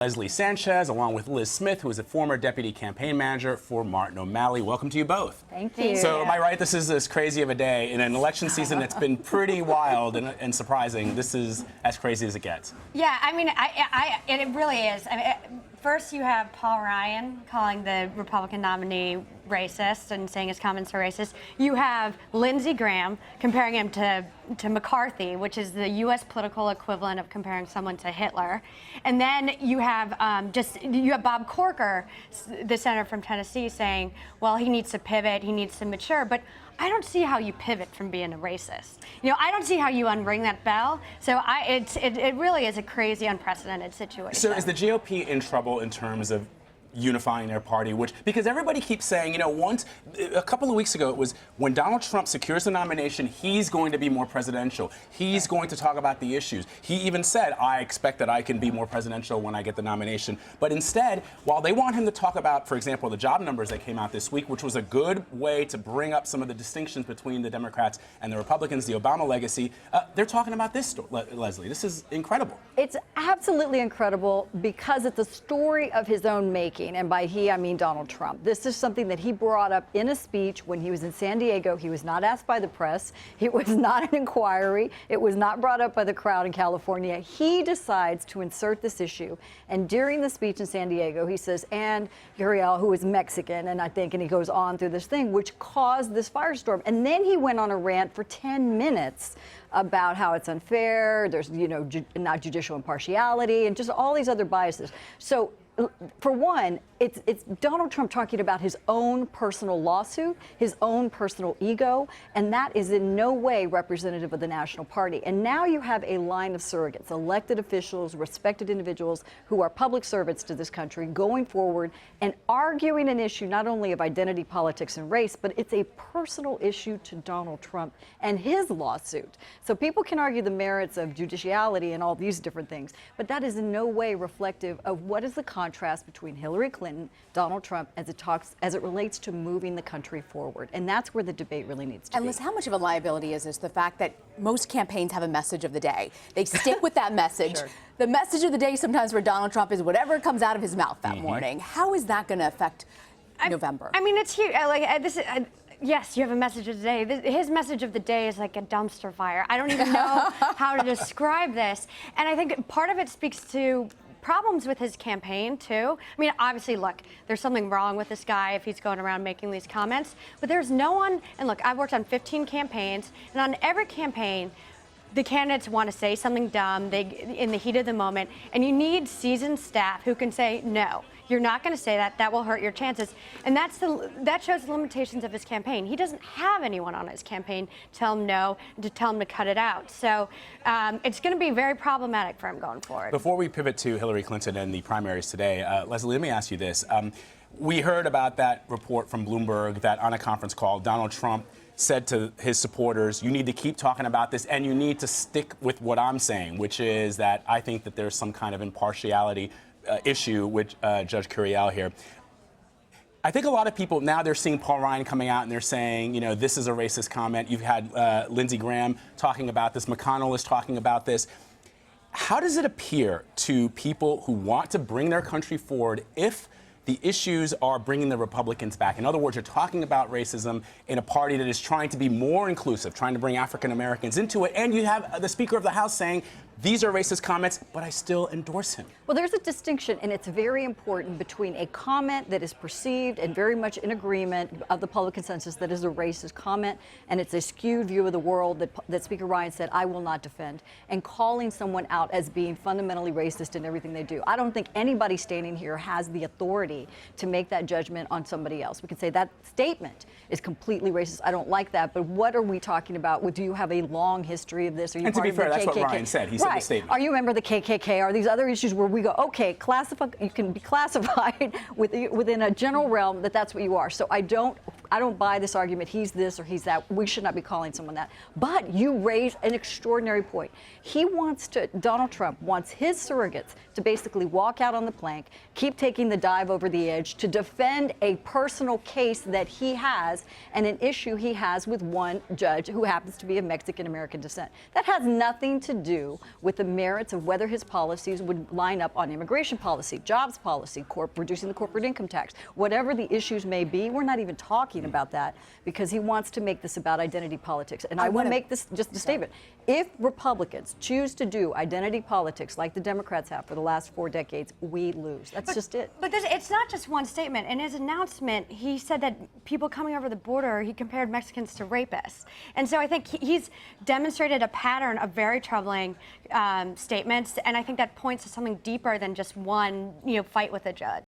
Leslie Sanchez, along with Lis Smith, who is a former deputy campaign manager for Martin O'Malley. Welcome to you both. Thank you. So, am I right? This is as crazy of a day in an election season that's been pretty wild and surprising. This is as crazy as it gets. Yeah, I mean, it really is. I mean, first, you have Paul Ryan calling the Republican nominee racist and saying his comments are racist. You have Lindsey Graham comparing him to McCarthy, which is the U.S. political equivalent of comparing someone to Hitler. And then you have Bob Corker, the senator from Tennessee, saying, well, he needs to pivot, he needs to mature. But I don't see how you pivot from being a racist. You know, I don't see how you unring that bell. So it really is a crazy, unprecedented situation. So is the GOP in trouble in terms of unifying their party, because everybody keeps saying, you know, a couple of weeks ago, it was when Donald Trump secures the nomination, he's going to be more presidential. He's going to talk about the issues. He even said, I expect that I can be more presidential when I get the nomination. But instead, while they want him to talk about, for example, the job numbers that came out this week, which was a good way to bring up some of the distinctions between the Democrats and the Republicans, the Obama legacy, they're talking about this, Leslie. This is incredible. It's absolutely incredible because it's a story of his own making. And by he, I mean Donald Trump. This is something that he brought up in a speech when he was in San Diego. He was not asked by the press. It was not an inquiry. It was not brought up by the crowd in California. He decides to insert this issue. And during the speech in San Diego, he says, and Uriel, who is Mexican, and he goes on through this thing, which caused this firestorm. And then he went on a rant for 10 minutes about how it's unfair, there's, you know, not judicial impartiality, and just all these other biases. So, for one, it's Donald Trump talking about his own personal lawsuit, his own personal ego, and that is in no way representative of the national party. And now you have a line of surrogates, elected officials, respected individuals who are public servants to this country going forward and arguing an issue not only of identity politics and race, but it's a personal issue to Donald Trump and his lawsuit. So people can argue the merits of judiciality and all these different things, but that is in no way reflective of what is the contrast between Hillary Clinton, Donald Trump, as it relates to moving the country forward. And that's where the debate really needs to be. And Liz, how much of a liability is this, the fact that most campaigns have a message of the day? They stick with that message. Sure. The message of the day sometimes for Donald Trump is whatever comes out of his mouth that morning. How is that going to affect November? I mean, it's huge. Yes, you have a message of the day. His message of the day is like a dumpster fire. I don't even know how to describe this. And I think part of it speaks to problems with his campaign, too. I mean, obviously, look, there's something wrong with this guy if he's going around making these comments. But there's no one, and look, I've worked on 15 campaigns, and on every campaign, the candidates want to say something dumb in the heat of the moment, and you need seasoned staff who can say, no, you're not going to say that. That will hurt your chances. And that shows the limitations of his campaign. He doesn't have anyone on his campaign to tell him no, to tell him to cut it out. So it's going to be very problematic for him going forward. Before we pivot to Hillary Clinton and the primaries today, Leslie, let me ask you this. We heard about that report from Bloomberg that on a conference call, Donald Trump said to his supporters, you need to keep talking about this and you need to stick with what I'm saying, which is that I think that there's some kind of impartiality issue with Judge Curiel here. I think a lot of people now they're seeing Paul Ryan coming out and they're saying, you know, this is a racist comment. You've had Lindsey Graham talking about this. McConnell is talking about this. How does it appear to people who want to bring their country forward if the issues are bringing the Republicans back? In other words, you're talking about racism in a party that is trying to be more inclusive, trying to bring African Americans into it, and you have the Speaker of the House saying, these are racist comments, but I still endorse him. Well, there's a distinction, and it's very important, between a comment that is perceived and very much in agreement of the public consensus that is a racist comment, and it's a skewed view of the world that Speaker Ryan said, I will not defend, and calling someone out as being fundamentally racist in everything they do. I don't think anybody standing here has the authority to make that judgment on somebody else. We can say that statement is completely racist. I don't like that, but what are we talking about? Do you have a long history of this? Are you and to be fair, that's KKK? what Ryan said. He said the statement. Are you a member of the KKK? Are these other issues where we go, okay, you can be classified within a general realm that's what you are. So I don't I don't buy this argument, he's this or he's that. We should not be calling someone that. But you raise an extraordinary point. Donald Trump wants his surrogates to basically walk out on the plank, keep taking the dive over the edge to defend a personal case that he has and an issue he has with one judge who happens to be of Mexican-American descent. That has nothing to do with the merits of whether his policies would line up on immigration policy, jobs policy, reducing the corporate income tax, whatever the issues may be. We're not even talking about that because he wants to make this about identity politics. And I want to make this just a statement. If Republicans choose to do identity politics like the Democrats have for the last 4 decades, we lose. That's just it. But it's not just one statement. In his announcement, he said that people coming over the border, he compared Mexicans to rapists. And so I think he's demonstrated a pattern of very troubling statements, and I think that points to something deeper than just one fight with a judge.